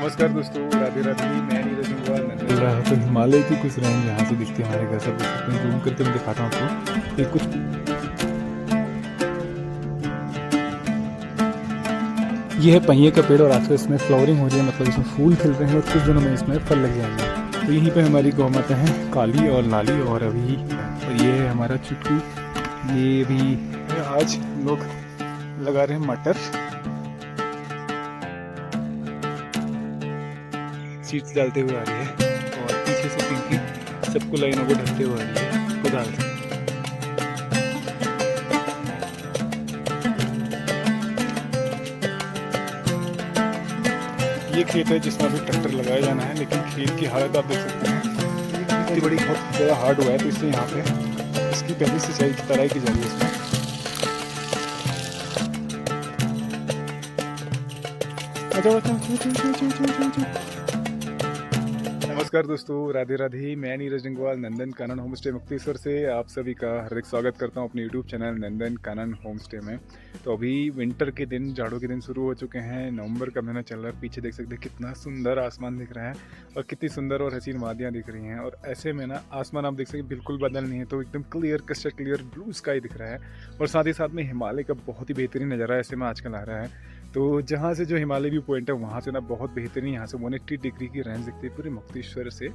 नमस्कार दोस्तों, राधे राधे। मैं नीरज अग्रवाल नंदन रहा है। तो हिमालय की कुछ रेंज यहाँ से दिखती है हमारे घर से, देख सकते हैं। जूम करके मैं दिखाता हूँ आपको। ये कुछ ये है पहिए का पेड़ और आजकल इसमें फ्लावरिंग हो रही है, मतलब इसमें फूल खिल रहे हैं और कुछ दिनों में इसमें फल लग जाएंगे। तो यहीं पे हमारी गौ माता है काली और लाली, और अभी और ये है हमारा चुटकू। ये भी आज हम लोग लगा रहे हैं मटर, सीड्स डालते हुए आ रही है, और पीछे से पिंकी सबको लाइनों को ढकते हुए आ रही है कुदाल से। ये खेत है जिसमें अभी ट्रैक्टर लगाया जाना है, लेकिन खेत की हालत आप देख सकते हैं, इतनी बड़ी बहुत ज़्यादा हार्ड हुआ है, तो इसलिए यहाँ पे इसकी पहली सिंचाई की तराई की जा रही है इसमें। नमस्कार दोस्तों, राधे राधे। मैं नीरज अग्रवाल नंदन कानन होम स्टे मुक्तेश्वर से आप सभी का हार्दिक स्वागत करता हूं अपने YouTube channel Nandan Kanan home stay में। तो अभी विंटर के दिन, जाड़ों के दिन शुरू हो चुके हैं। नवंबर का महीना चल रहा है। पीछे देख सकते हैं कितना सुंदर आसमान दिख रहा है और कितनी सुंदर और हसीन वादियाँ दिख रही हैं। और ऐसे में ना आसमान आप देख सकते हैं बिल्कुल बदल नहीं है, तो एकदम clear crystal clear blue sky दिख रहा है। और साथ ही साथ में हिमालय का बहुत ही बेहतरीन नज़ारा ऐसे में आजकल आ रहा है। तो जहाँ से जो हिमालय व्यू पॉइंट है वहाँ से ना बहुत बेहतरीन, यहाँ से 180 डिग्री की रेंज दिखती है पूरे मुक्तेश्वर से।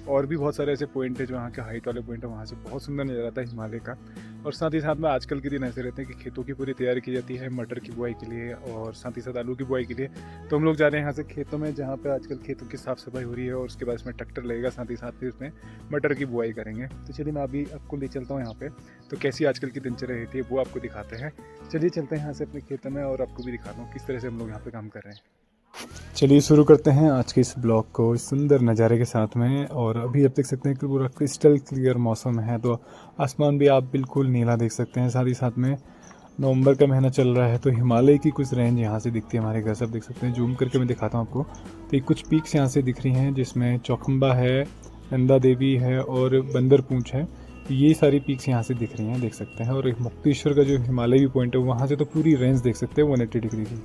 और भी बहुत सारे ऐसे पॉइंट है जो यहाँ के हाइट वाले पॉइंट है, वहाँ से बहुत सुंदर नज़र आता है हिमालय का। और साथ ही साथ में आजकल के दिन ऐसे रहते हैं कि खेतों की पूरी तैयारी की जाती है मटर की बुआई के लिए, और साथ ही साथ आलू की बुआई के लिए। तो हम लोग जा रहे हैं यहाँ से खेतों में, जहाँ पे आजकल खेतों की साफ़ सफाई हो रही है, और उसके बाद इसमें ट्रैक्टर लगेगा, साथ ही साथ फिर उसमें मटर की बुआई करेंगे। तो चलिए मैं अभी आपको ले चलता हूँ यहाँ पे, तो कैसी आजकल की दिनचर्या रहती है वो आपको दिखाते हैं। चलिए चलते हैं यहाँ से अपने खेतों में, और आपको भी दिखाता हूँ किस तरह से हम लोग यहाँ पे काम कर रहे हैं। चलिए शुरू करते हैं आज के इस ब्लॉग को इस सुंदर नज़ारे के साथ में। और अभी आप देख सकते हैं कि पूरा क्रिस्टल क्लियर मौसम है, तो आसमान भी आप बिल्कुल नीला देख सकते हैं। साथ ही साथ में नवंबर का महीना चल रहा है, तो हिमालय की कुछ रेंज यहाँ से दिखती है हमारे घर से, आप देख सकते हैं। जूम करके मैं दिखाता हूँ आपको। तो ये कुछ पीक्स यहाँ से दिख रही हैं, जिसमें चौखंबा है, नंदा देवी है और बंदर पूंछ है। ये सारी पीक्स यहाँ से दिख रही हैं, देख सकते हैं। और एक मुक्तेश्वर का जो हिमालय व्यू पॉइंट है, वहाँ से तो पूरी रेंज देख सकते हैं 180 डिग्री की।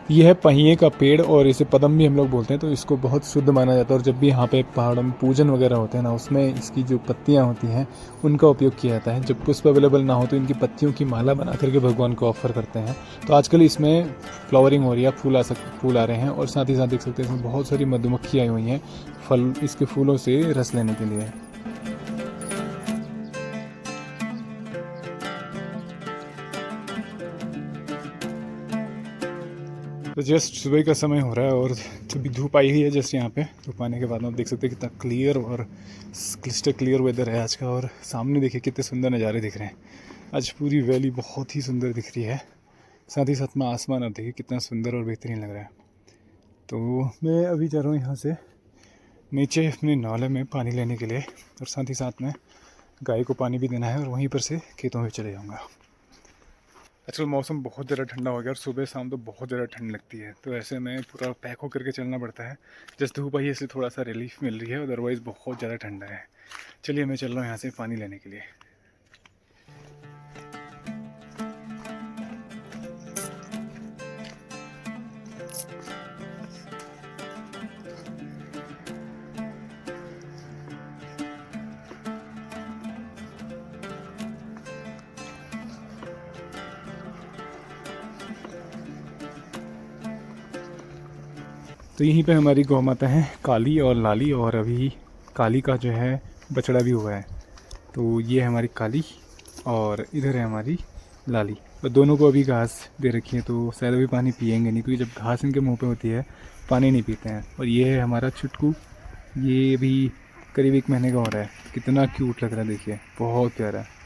ये है पहिए का पेड़, और इसे पदम भी हम लोग बोलते हैं। तो इसको बहुत शुद्ध माना जाता है, और जब भी यहाँ पे पहाड़ों में पूजन वगैरह होते हैं ना, उसमें इसकी जो पत्तियाँ होती हैं उनका उपयोग किया जाता है। जब पुष्प अवेलेबल ना हो तो इनकी पत्तियों की माला बना करके भगवान को ऑफर करते हैं। तो आजकल इसमें फ्लावरिंग हो रही है, फूल आ रहे हैं, और साथ ही साथ देख सकते हैं इसमें बहुत सारी मधुमक्खी आई हुई हैं फल इसके फूलों से रस लेने के लिए। तो जस्ट सुबह का समय हो रहा है, और अभी धूप आई हुई है जस्ट यहाँ पे। धूप आने के बाद आप देख सकते हैं कितना क्लियर और क्लिस्टर क्लियर वेदर है आज का। और सामने देखिए कितने सुंदर नज़ारे दिख रहे हैं। आज पूरी वैली बहुत ही सुंदर दिख रही है। साथ ही साथ में आसमान आप देखिए कितना सुंदर और बेहतरीन लग रहा है। तो मैं अभी जा रहा हूँ यहाँ से नीचे अपने नाले में पानी लेने के लिए, और साथ ही साथ में गाय को पानी भी देना है, और वहीं पर से खेतों में चले जाऊँगा। आजकल मौसम बहुत ज़्यादा ठंडा हो गया, और सुबह शाम तो बहुत ज़्यादा ठंड लगती है। तो ऐसे में पूरा पैक हो करके चलना पड़ता है। जस्ट धूप आई है इसलिए थोड़ा सा रिलीफ मिल रही है, अदरवाइज़ बहुत ज़्यादा ठंडा है। चलिए मैं चल रहा हूँ यहाँ से पानी लेने के लिए। तो यहीं पे हमारी गौ माता है काली और लाली, और अभी काली का जो है बछड़ा भी हुआ है। तो ये है हमारी काली, और इधर है हमारी लाली। तो दोनों को अभी घास दे रखी है, तो शायद अभी पानी पिएंगे नहीं, क्योंकि जब घास इनके मुंह पे होती है पानी नहीं पीते हैं। और ये है हमारा चुटकू, ये भी करीब 1 महीने का हो रहा है। कितना क्यूट लग रहा है, देखिए बहुत प्यारा है।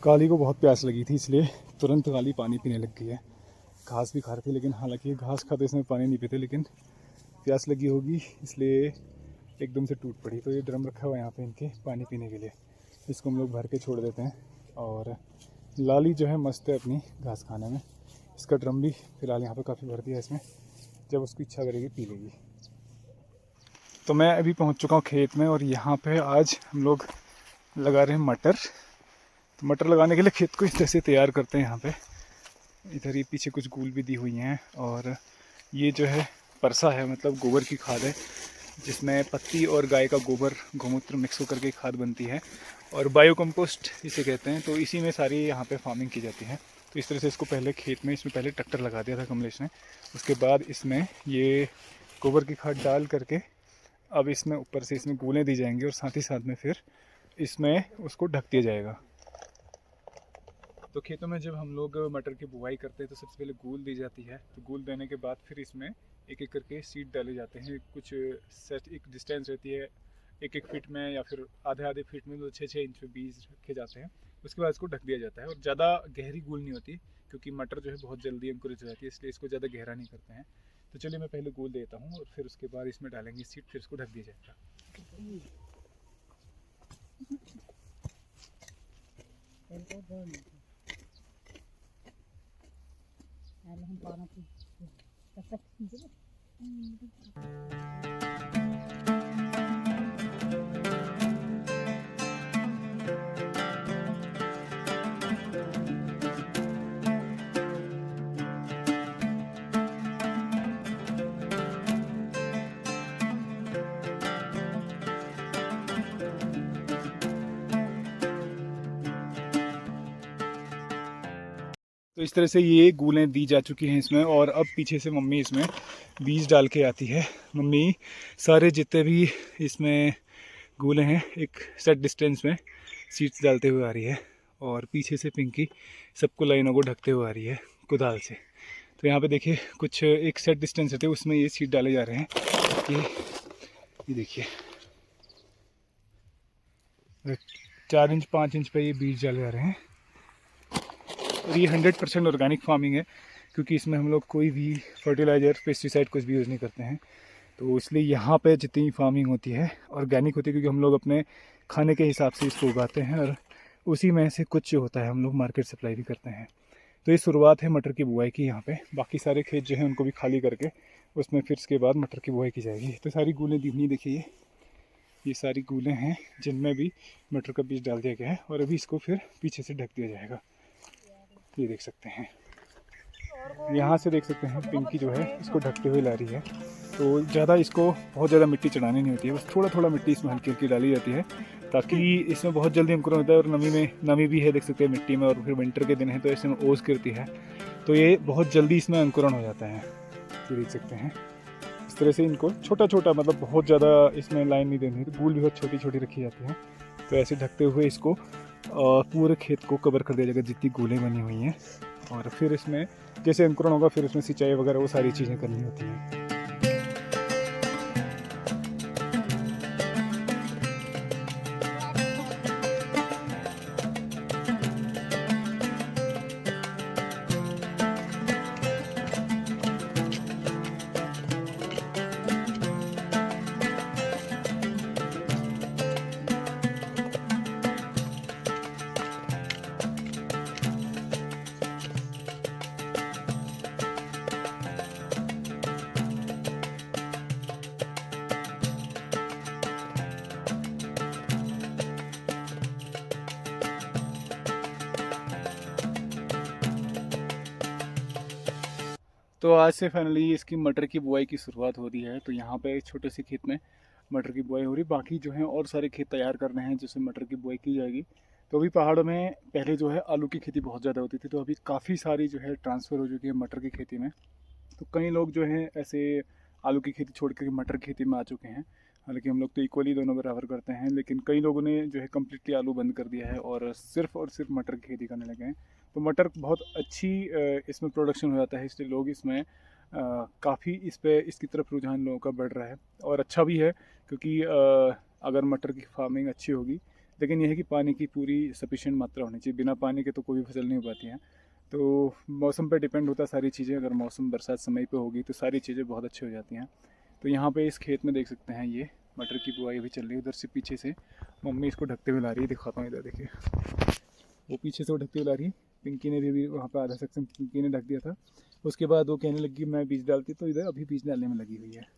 काली को बहुत प्यास लगी थी, इसलिए तुरंत काली पानी पीने लग गई है। घास भी खा रही थी, लेकिन हालांकि घास खाते इसमें पानी नहीं पीते, लेकिन प्यास लगी होगी इसलिए एकदम से टूट पड़ी। तो ये ड्रम रखा हुआ है यहाँ पे इनके पानी पीने के लिए, इसको हम लोग भर के छोड़ देते हैं। और लाली जो है मस्त है अपनी घास खाने में। इसका ड्रम भी फ़िलहाल यहाँ पे काफ़ी भर दिया है इसमें, जब उसकी इच्छा करेगी पी लेगी। तो मैं अभी पहुँच चुका हूँ खेत में, और यहाँ पे आज हम लोग लगा रहे हैं मटर। तो मटर लगाने के लिए खेत को इस तरह से तैयार करते हैं। यहाँ पे इधर ही पीछे कुछ गूल भी दी हुई हैं, और ये जो है परसा है, मतलब गोबर की खाद है, जिसमें पत्ती और गाय का गोबर गौमूत्र मिक्स होकर के खाद बनती है, और बायो कंपोस्ट इसे कहते हैं। तो इसी में सारी यहाँ पे फार्मिंग की जाती है। तो इस तरह से इसको पहले खेत में, इसमें पहले ट्रैक्टर लगा दिया था कमलेश ने, उसके बाद इसमें ये गोबर की खाद डाल करके अब इसमें ऊपर से इसमें गूलें दी जाएंगी, और साथ ही साथ में फिर इसमें उसको ढक दिया जाएगा। तो खेतों में जब हम लोग मटर की बुवाई करते हैं तो सबसे पहले गूल दी जाती है। तो गूल देने के बाद फिर इसमें एक एक करके सीड डाले जाते हैं। कुछ सेट एक डिस्टेंस रहती है, 1-1 फीट में या फिर आधे फीट में, तो 6-6 इंच में बीज रखे जाते हैं। उसके बाद इसको ढक दिया जाता है, और ज़्यादा गहरी गूल नहीं होती, क्योंकि मटर जो है बहुत जल्दी अंकुरित हो जाती है, इसलिए इसको ज़्यादा गहरा नहीं करते हैं। तो चलिए मैं पहले गूल देता हूँ, और फिर उसके बाद इसमें डालेंगे सीड, फिर इसको ढक दिया जाएगा। तो इस तरह से ये गूलें दी जा चुकी हैं इसमें, और अब पीछे से मम्मी इसमें बीज डाल के आती है। मम्मी सारे जितने भी इसमें गूलें हैं एक सेट डिस्टेंस में सीड्स डालते हुए आ रही है, और पीछे से पिंकी सबको लाइनों को ढकते हुए आ रही है कुदाल से। तो यहाँ पे देखिए कुछ एक सेट डिस्टेंस रहते हैं, उसमें ये सीड डाले जा रहे हैं। ये देखिए 4 इंच 5 इंच पे ये बीज डाले जा रहे हैं। और ये 100% ऑर्गेनिक फार्मिंग है, क्योंकि इसमें हम लोग कोई भी फर्टिलाइज़र पेस्टिसाइड कुछ भी यूज़ नहीं करते हैं। तो इसलिए यहाँ पे जितनी फार्मिंग होती है ऑर्गेनिक होती है, क्योंकि हम लोग अपने खाने के हिसाब से इसको उगाते हैं, और उसी में से कुछ जो होता है हम लोग मार्केट सप्लाई भी करते हैं। तो ये शुरुआत है मटर की बुआई की यहाँ पे। बाकी सारे खेत जो हैं उनको भी खाली करके उसमें फिर इसके बाद मटर की बुआई की जाएगी। तो सारी गूलें दी हुई देखिए, ये सारी गूलें हैं जिनमें भी मटर का बीज डाल दिया गया है, और अभी इसको फिर पीछे से ढक दिया जाएगा। ये देख सकते हैं, यहाँ से देख सकते हैं पिंकी जो है इसको ढकते हुए ला रही है। तो ज़्यादा इसको बहुत ज़्यादा मिट्टी चढ़ानी नहीं होती है, बस थोड़ा थोड़ा मिट्टी इसमें हल्की हल्की डाली जाती है, ताकि इसमें बहुत जल्दी अंकुरण होता है। और नमी भी है देख सकते हैं मिट्टी में, और फिर विंटर के दिन है तो इसमें ओस गिरती है, तो ये बहुत जल्दी इसमें अंकुरण हो जाता है। ये देख सकते हैं इस तरह से इनको छोटा छोटा, मतलब बहुत ज़्यादा इसमें लाइन नहीं देनी है, तो गूल भी बहुत छोटी छोटी रखी जाती हैं। तो ऐसे ढकते हुए इसको पूरे खेत को कवर कर दिया जाएगा जितनी गूलें बनी हुई हैं, और फिर इसमें जैसे अंकुरण होगा फिर उसमें सिंचाई वगैरह वो सारी चीज़ें करनी होती हैं। तो आज से फाइनली इसकी मटर की बुआई की शुरुआत हो रही है। तो यहाँ पे छोटे से खेत में मटर की बुआई हो रही, बाकी जो है और सारे खेत तैयार करने हैं जिसमें मटर की बुआई की जाएगी। तो अभी पहाड़ों में पहले जो है आलू की खेती बहुत ज़्यादा होती थी, तो अभी काफ़ी सारी जो है ट्रांसफ़र हो चुकी है मटर की खेती में। तो कई लोग जो हैं ऐसे आलू की खेती छोड़ कर मटर की खेती में आ चुके हैं। हालांकि हम लोग तो इक्वली दोनों बराबर करते हैं, लेकिन कई लोगों ने जो है कम्प्लीटली आलू बंद कर दिया है और सिर्फ मटर की खेती करने लगे हैं। तो मटर बहुत अच्छी इसमें प्रोडक्शन हो जाता है, इसलिए लोग इसमें काफ़ी इसकी तरफ रुझान लोगों का बढ़ रहा है। और अच्छा भी है क्योंकि अगर मटर की फार्मिंग अच्छी होगी, लेकिन यह है कि पानी की पूरी सफिशिएंट मात्रा होनी चाहिए। बिना पानी के तो कोई भी फसल नहीं हो पाती हैं। तो मौसम पे डिपेंड होता है सारी चीज़ें। अगर मौसम बरसात समय पे होगी तो सारी चीज़ें बहुत अच्छी हो जाती हैं। तो यहाँ पे इस खेत में देख सकते हैं ये मटर की बुआई अभी चल रही है। उधर से पीछे से मम्मी इसको ढकते हुए ला रही है, दिखाता हूँ इधर देखिए। वो पीछे से वो ढकते हुए ला रही है। पिंकी ने भी वहाँ पे आधा सेक्शन पिंकी ने ढक दिया था। उसके बाद वो कहने लगी मैं बीज डालती, तो इधर अभी बीज डालने में लगी हुई है।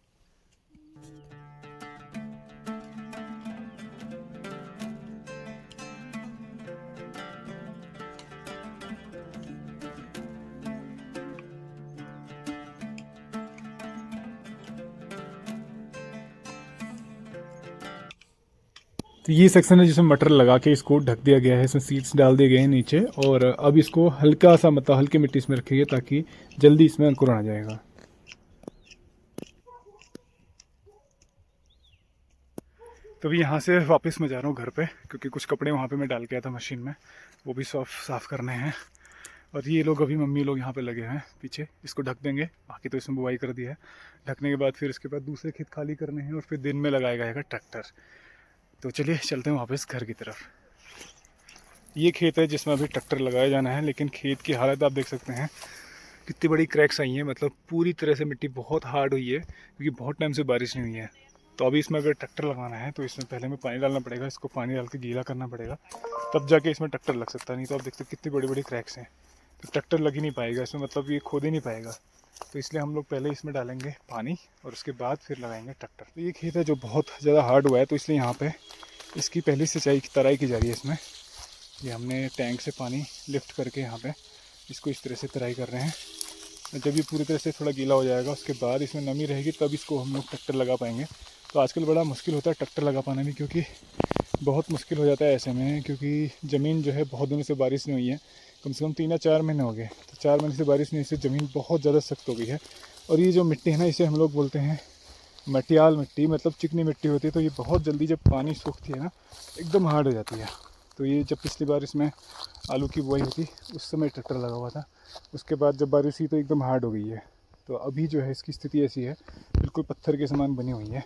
तो ये सेक्शन है जिसमें मटर लगा के इसको ढक दिया गया है। इसमें सीड्स डाल दिए गए हैं नीचे, और अब इसको हल्का सा मतलब हल्की मिट्टी इसमें रखिए ताकि जल्दी इसमें अंकुर आ जाएगा। तो अभी यहाँ से वापस मैं जा रहा हूँ घर पे, क्योंकि कुछ कपड़े वहाँ पे मैं डाल के आया था मशीन में, वो भी साफ़ करने हैं। और ये लोग अभी मम्मी लोग यहाँ पे लगे हैं पीछे, इसको ढक देंगे। बाकी तो इसमें बुआई कर दी है। ढकने के बाद फिर इसके बाद दूसरे खेत खाली करने हैं और फिर दिन में लगाया जाएगा ट्रैक्टर। तो चलिए चलते हैं वापस घर की तरफ। ये खेत है जिसमें अभी ट्रैक्टर लगाया जाना है, लेकिन खेत की हालत आप देख सकते हैं कितनी बड़ी क्रैक्स आई हैं। मतलब पूरी तरह से मिट्टी बहुत हार्ड हुई है, क्योंकि बहुत टाइम से बारिश नहीं हुई है। तो अभी इसमें अगर ट्रैक्टर लगाना है तो इसमें पहले में पानी डालना पड़ेगा, इसको पानी डाल के गीला करना पड़ेगा, तब जाके इसमें ट्रैक्टर लग सकता है। नहीं तो आप देखते कितनी बड़ी बड़ी क्रैक्स हैं, तो ट्रैक्टर लग ही नहीं पाएगा इसमें, मतलब ये खोद ही नहीं पाएगा। तो इसलिए हम लोग पहले इसमें डालेंगे पानी और उसके बाद फिर लगाएंगे ट्रैक्टर। तो ये खेत है जो बहुत ज़्यादा हार्ड हुआ है, तो इसलिए यहाँ पे इसकी पहली सिंचाई की तराई की जा रही है। इसमें ये हमने टैंक से पानी लिफ्ट करके यहाँ पे इसको इस तरह से तराई कर रहे हैं। जब ये पूरी तरह से थोड़ा गीला हो जाएगा उसके बाद इसमें नमी रहेगी, तब इसको हम लोग ट्रैक्टर लगा पाएंगे। तो आजकल बड़ा मुश्किल होता है ट्रैक्टर लगा पाना भी, क्योंकि बहुत मुश्किल हो जाता है ऐसे में, क्योंकि ज़मीन जो है बहुत दिनों से बारिश नहीं हुई है, कम से कम 3 या 4 महीने हो गए। तो 4 महीने से बारिश नहीं, इससे ज़मीन बहुत ज़्यादा सख्त हो गई है। और ये जो मिट्टी है ना, इसे हम लोग बोलते हैं मटियाल मिट्टी, मतलब चिकनी मिट्टी होती है। तो ये बहुत जल्दी जब पानी सूखती है ना, एकदम हार्ड हो जाती है। तो ये जब पिछली बार इसमें आलू की बुआई हुई उस समय ट्रैक्टर लगा हुआ था, उसके बाद जब बारिश हुई तो एकदम हार्ड हो गई है। तो अभी जो है इसकी स्थिति ऐसी है, बिल्कुल पत्थर के समान बनी हुई है।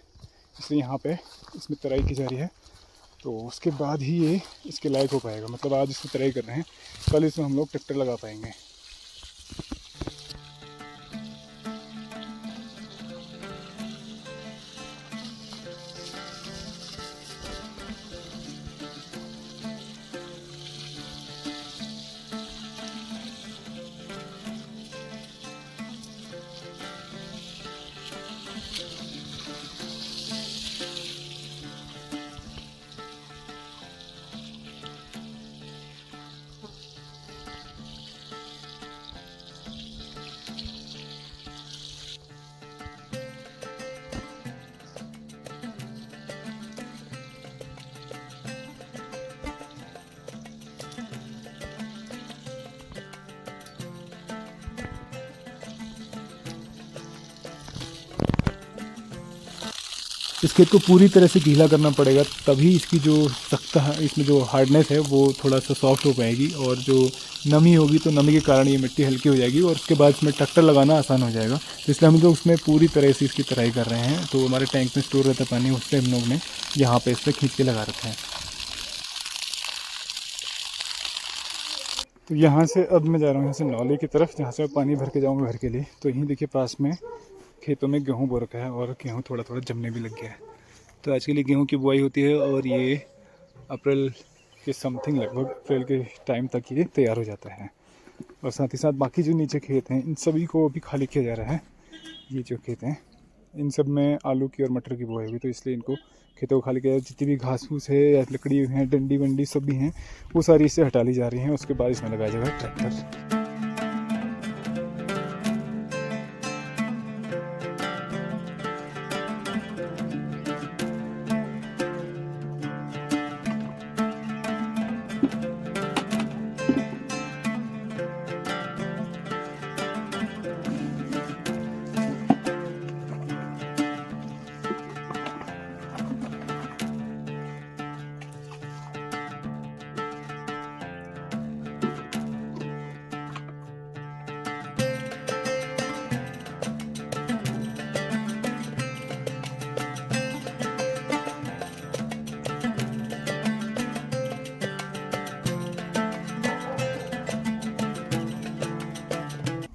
इसलिए यहाँ पे इसमें तराई की जा रही है, तो उसके बाद ही ये इसके लायक हो पाएगा। मतलब आज इसमें तराई कर रहे हैं, कल इसमें हम लोग ट्रैक्टर लगा पाएंगे। इस खेत को पूरी तरह से गीला करना पड़ेगा, तभी इसकी जो सख्त इसमें जो हार्डनेस है वो थोड़ा सा सॉफ्ट हो पाएगी। और जो नमी होगी तो नमी के कारण ये मिट्टी हल्की हो जाएगी, और उसके बाद इसमें ट्रैक्टर लगाना आसान हो जाएगा। तो इसलिए हम लोग उसमें पूरी तरह से इसकी तराई कर रहे हैं। तो हमारे टैंक में स्टोर रहता है पानी, उससे हम लोग ने यहाँ पर इस पर खींच के लगा रखा है। तो यहाँ से अब मैं जा रहा हूँ यहाँ से नौले की तरफ, जहाँ से मैं पानी भर के जाऊँगा घर के लिए। तो यहीं देखिए पास में खेतों में गेहूँ बो रखा है, और गेहूँ थोड़ा थोड़ा जमने भी लग गया है। तो आज के लिए गेहूँ की बुआई होती है, और ये अप्रैल के समथिंग, लगभग अप्रैल के टाइम तक ये तैयार हो जाता है। और साथ ही साथ बाकी जो नीचे खेत हैं इन सभी को भी खाली किया जा रहा है। ये जो खेत हैं इन सब में आलू की और मटर की बुआई हुई, तो इसलिए इनको खेतों को खाली किया। जितनी भी घास फूस है या लकड़ी है, डंडी वंडी सब भी हैं, वो सारी इससे हटा ली जा रही हैं। उसके बाद इसमें लगाया जाएगा ट्रैक्टर।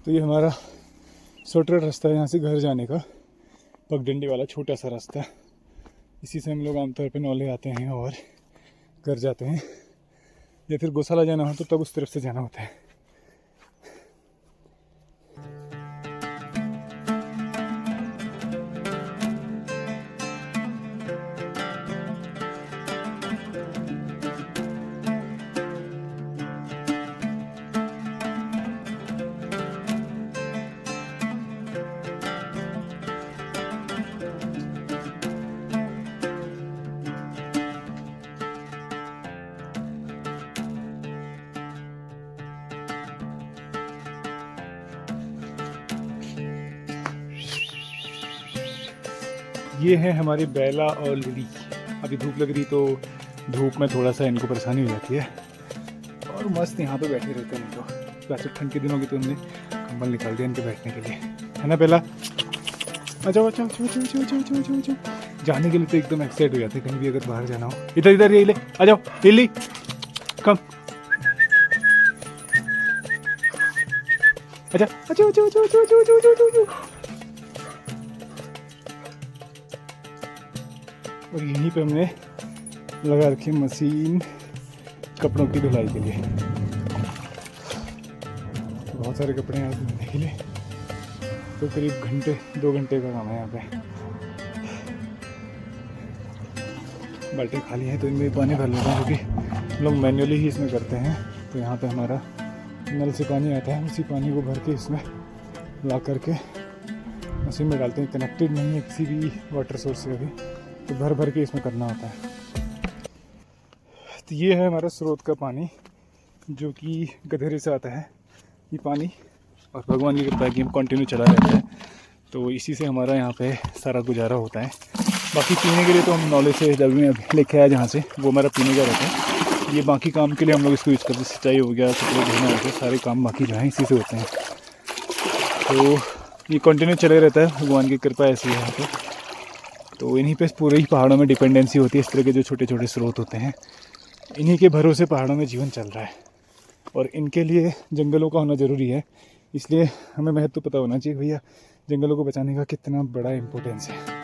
तो ये हमारा शॉर्टकट रास्ता है यहाँ से घर जाने का, पगडंडी वाला छोटा सा रास्ता। इसी से हम लोग आमतौर पे नौले आते हैं और घर जाते हैं, या फिर गौशाला जाना हो तो तब उस तरफ से जाना होता है। ये है हमारी बेला और लिली। अभी धूप लग रही तो धूप में थोड़ा सा इनको परेशानी हो जाती है, और मस्त यहाँ पे बैठे रहते हैं। तो वैसे ठंड के दिनों की तो हमने कंबल निकाल दिया इनके बैठने के लिए, है ना बेला? अच्छा अच्छा अच्छा अच्छा अच्छा अच्छा अच्छा अच्छा। जाने के लिए तो एकदम एक्साइट हो जाते हैं कहीं भी अगर बाहर जाना हो। इधर इधर ये ले आ जाओ लिली, कम। अच्छा अच्छा अच्छा अच्छा अच्छा अच्छा अच्छा। और यहीं पे हमने लगा रखी मशीन कपड़ों की धुलाई के लिए। बहुत सारे कपड़े हैं धुलने के लिए, तो करीब 2 घंटे का काम है यहाँ पे। बाल्टी खाली है तो इनमें पानी भर लेते हैं, क्योंकि हम लोग मैन्युअली ही इसमें करते हैं। तो यहाँ पे हमारा नल से पानी आता है, उसी पानी को भर के इसमें ला करके मशीन में डालते हैं। कनेक्टेड नहीं है किसी भी वाटर सोर्स से अभी, तो भर भर के इसमें करना होता है। तो ये है हमारा स्रोत का पानी, जो कि गधेरे से आता है ये पानी, और भगवान की कृपा है कि हम कंटिन्यू चला रहता है। तो इसी से हमारा यहाँ पे सारा गुजारा होता है। बाकी पीने के लिए तो हम नॉलेज से जब में लेके आए जहाँ से, वो हमारा पीने का रहता है। ये बाकी काम के लिए हम लोग इसको यूज़ करते हैं, सिंचाई हो गया, कपड़े धोना हो गया, सारे काम बाकी जो हैं इसी से होते हैं। तो ये कंटिन्यू चले रहता है, भगवान की कृपा ऐसी है यहाँ पे। तो इन्हीं पे पूरे ही पहाड़ों में डिपेंडेंसी होती है। इस तरह के जो छोटे छोटे स्रोत होते हैं, इन्हीं के भरोसे पहाड़ों में जीवन चल रहा है, और इनके लिए जंगलों का होना ज़रूरी है। इसलिए हमें महत्व पता होना चाहिए भैया, जंगलों को बचाने का कितना बड़ा इम्पोर्टेंस है।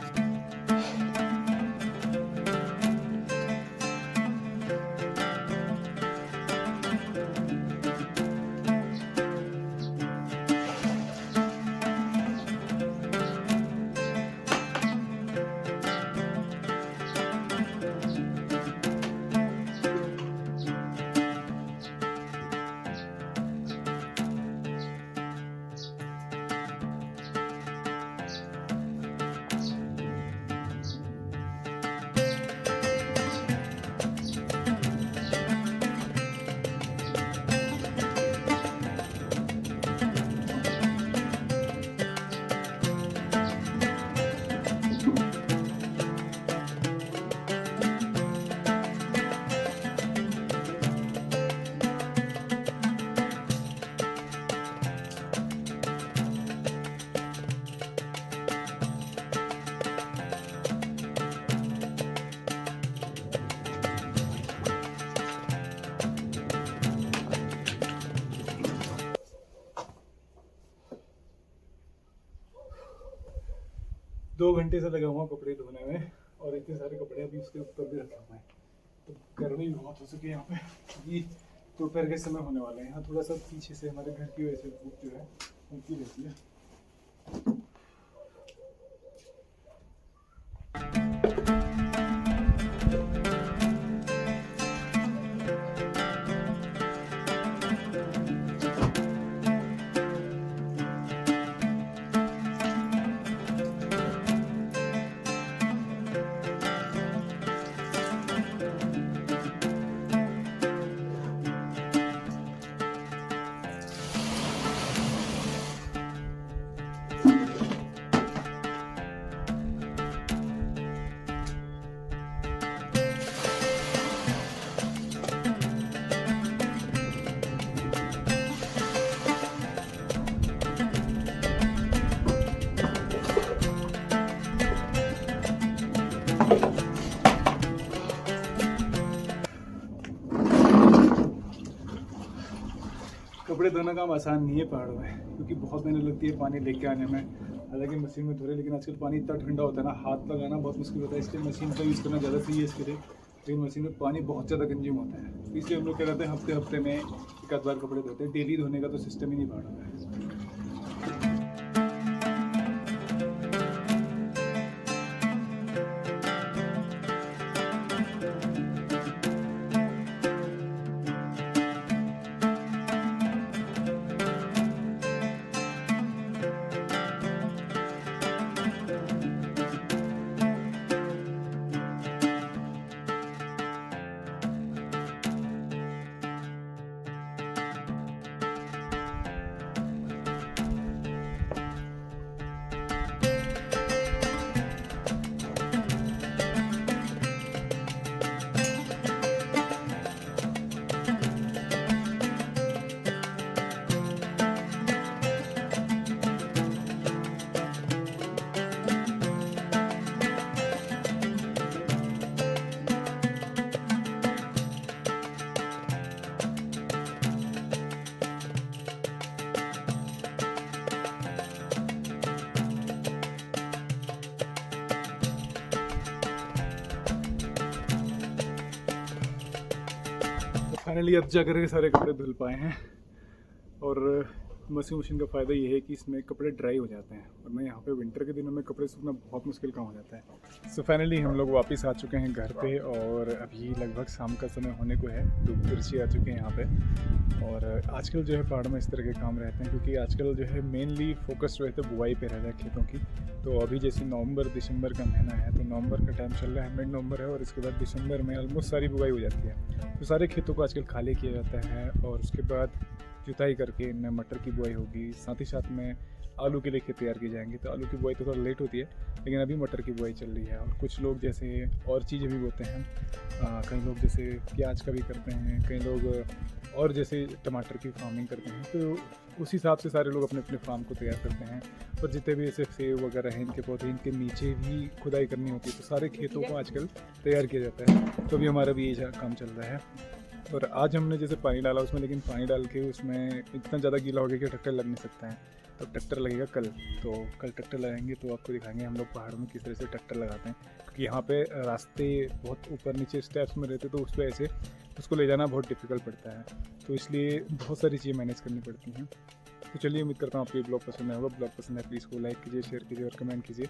2 घंटे से लगा हुआ कपड़े धोने में, और इतने सारे कपड़े अभी उसके ऊपर भी रखे हुए हैं। तो गर्मी भी बहुत हो सके यहाँ पे, क्योंकि दोपहर के समय होने वाले हैं। यहाँ थोड़ा सा पीछे से हमारे घर की वजह से धूप जो है हल्की रहती है। कपड़े धोना काम आसान नहीं है पहाड़ों में। क्योंकि बहुत मेहनत लगती है पानी लेके आने में। हालांकि मशीन में धो रहे, लेकिन आजकल पानी इतना ठंडा होता है ना, हाथ लगाना बहुत मुश्किल होता है, इसलिए मशीन का यूज़ करना ज़्यादा सही है इसके लिए। लेकिन मशीन में पानी बहुत ज़्यादा कंज्यूम होता है, तो इसलिए हम लोग क्या करते हैं, हफ्ते हफ्ते में एक आध बार कपड़े धोते हैं। डेली धोने का तो सिस्टम ही नहीं पड़ रहा है। फाइनली अब जाकर के सारे कपड़े धुल पाए हैं। और वॉशिंग मशीन का फ़ायदा ये है कि इसमें कपड़े ड्राई हो जाते हैं, वरना यहाँ पे विंटर के दिनों में कपड़े सूखना बहुत मुश्किल काम हो जाता है। सो फाइनली हम लोग वापस आ चुके हैं घर पे, और अभी लगभग शाम का समय होने को है। धूप तिरछी आ चुके हैं यहाँ पे। और आजकल जो है पहाड़ में इस तरह के काम रहते हैं, क्योंकि आजकल जो है मेनली फोकस जो है तो बुआई पे रहता है खेतों की। तो अभी जैसे नवंबर दिसंबर का महीना है, तो नवंबर का टाइम चल रहा है, मिड नवंबर है, और इसके बाद दिसंबर में ऑलमोस्ट सारी बुआई हो जाती है। तो सारे खेतों को आजकल खाली किया जाता है, और उसके बाद जुताई करके इनमें मटर की बुआई होगी। साथ ही साथ में आलू के लिए खेत तैयार किए जाएंगे। तो आलू की बुआई तो थोड़ा लेट होती है, लेकिन अभी मटर की बुआई चल रही है। और कुछ लोग जैसे और चीज़ें भी बोते हैं, कई लोग जैसे प्याज का भी करते हैं, कई लोग और जैसे टमाटर की फार्मिंग करते हैं। तो उस हिसाब से सारे लोग अपने अपने फार्म को तैयार करते हैं। और जितने भी ऐसे सेब वगैरह हैं, इनके पौधे, इनके नीचे भी खुदाई करनी होती है। तो सारे खेतों को आजकल तैयार किया जाता है। तो अभी हमारा भी ये काम चल रहा है। और आज हमने जैसे पानी डाला उसमें, लेकिन पानी डाल के उसमें इतना ज़्यादा गीला हो गया कि ट्रैक्टर लग नहीं सकता है। तो ट्रैक्टर लगेगा कल। तो कल ट्रैक्टर लगाएंगे, तो आपको दिखाएंगे हम लोग पहाड़ों में किस तरह से ट्रैक्टर लगाते हैं। क्योंकि यहाँ पे रास्ते बहुत ऊपर नीचे स्टेप्स में रहते, तो उस पर ऐसे उसको ले जाना बहुत डिफिकल्ट पड़ता है। तो इसलिए बहुत सारी चीज़ें मैनेज करनी पड़ती हैं। तो चलिए, उम्मीद करता हूँ आपको ये ब्लॉग पसंद आया होगा। ब्लॉग पसंद है प्लीज़ को लाइक कीजिए, शेयर कीजिए और कमेंट कीजिए।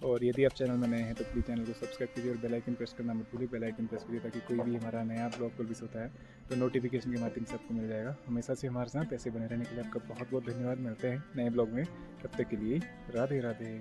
और यदि आप चैनल में नए हैं तो प्लीज़ चैनल को सब्सक्राइब कीजिए, और बेल आइकन प्रेस करना मत भूलिए। बेल आइकन प्रेस कीजिए ताकि कोई भी हमारा नया ब्लॉग रिलीज होता है तो नोटिफिकेशन के माध्यम से आपको मिल जाएगा। हमेशा से हमारे साथ ऐसे बने रहने के लिए आपका बहुत बहुत धन्यवाद। मिलते हैं नए ब्लॉग में, तब तक के लिए राधे राधे।